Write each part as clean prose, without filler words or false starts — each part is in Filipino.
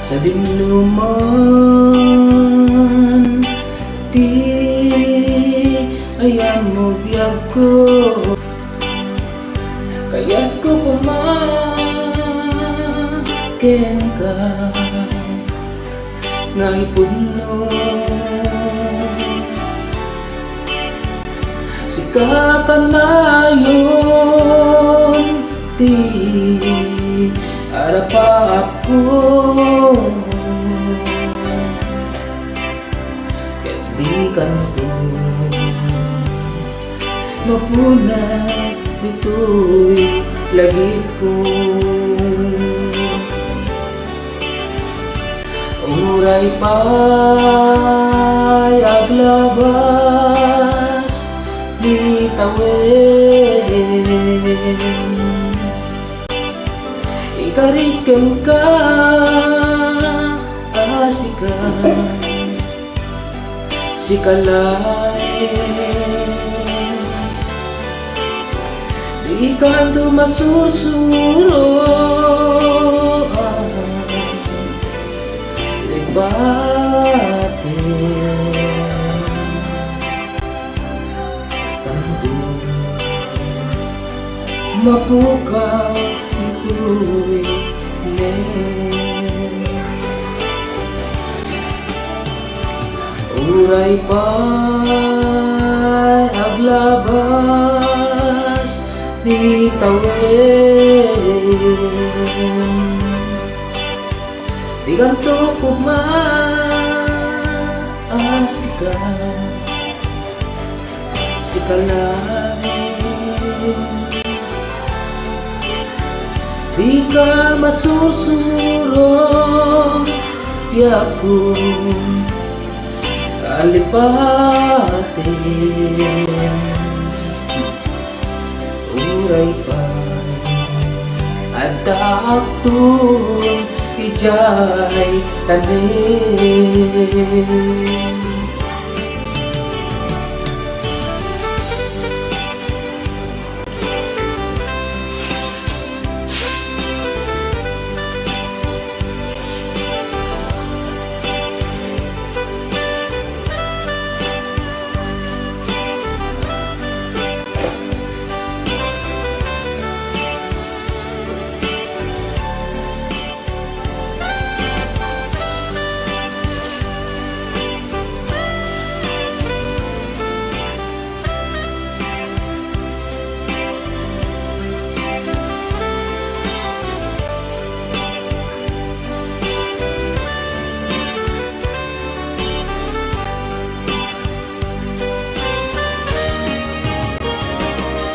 sa dinuman, di ayan mo biyag ko, kaya't ko kumaken ka nga ipuno. Sika ka na yun, di arapa ako, kaya't di kanto mapunas dito'y lagip ko. Uray pa'y aglabas di tawin, ikariken ka asikan sikalain, di kanto masusuro batin kanto mapukaw ito'y uray pa'y aglabas di tawin, di ganto kumaasikan sikalain, di ka masusurong yakong kalipatin. Uray pa'y adakton ijay tanin.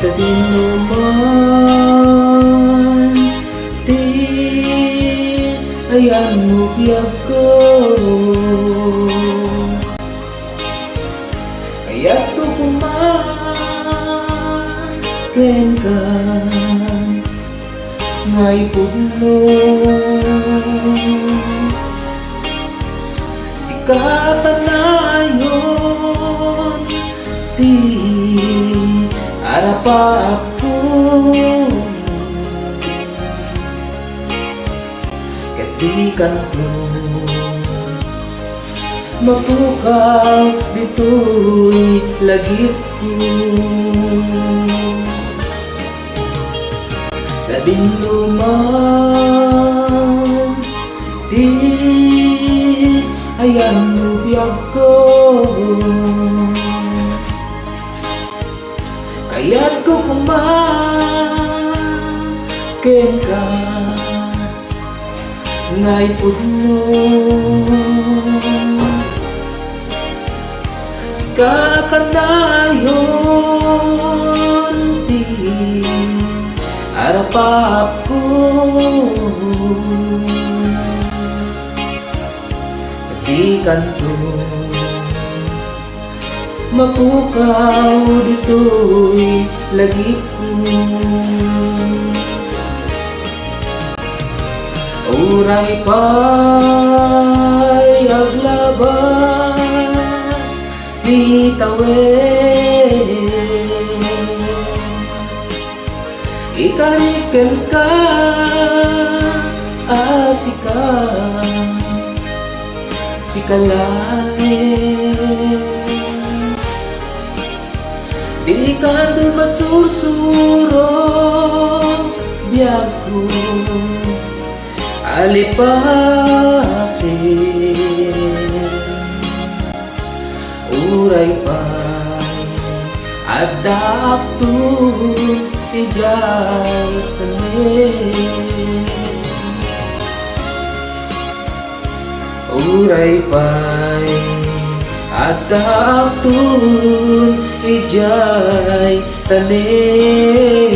Sa dinuman, di ayan mo biyag ko, kaya't ko kumaken ka nga ipuno. Sika ka na yun, di arapa ako, kaya't di kanto mapukaw dito'y lagip ko. Sa dinuman, di ayan mo biyag ko, kaya't ko kumaken ka nga ipuno. Sika ka na yun, di arapa ako, di kanto mapukaw dito'y lagip ko. Uray pa'y aglabas di tawin, ikariken ka asikan si kalain. Di ka doon masursuro biyag ko alipakin. Uray pa'y adak to ijay tanin. Uray pa'y adak to ijay tanin.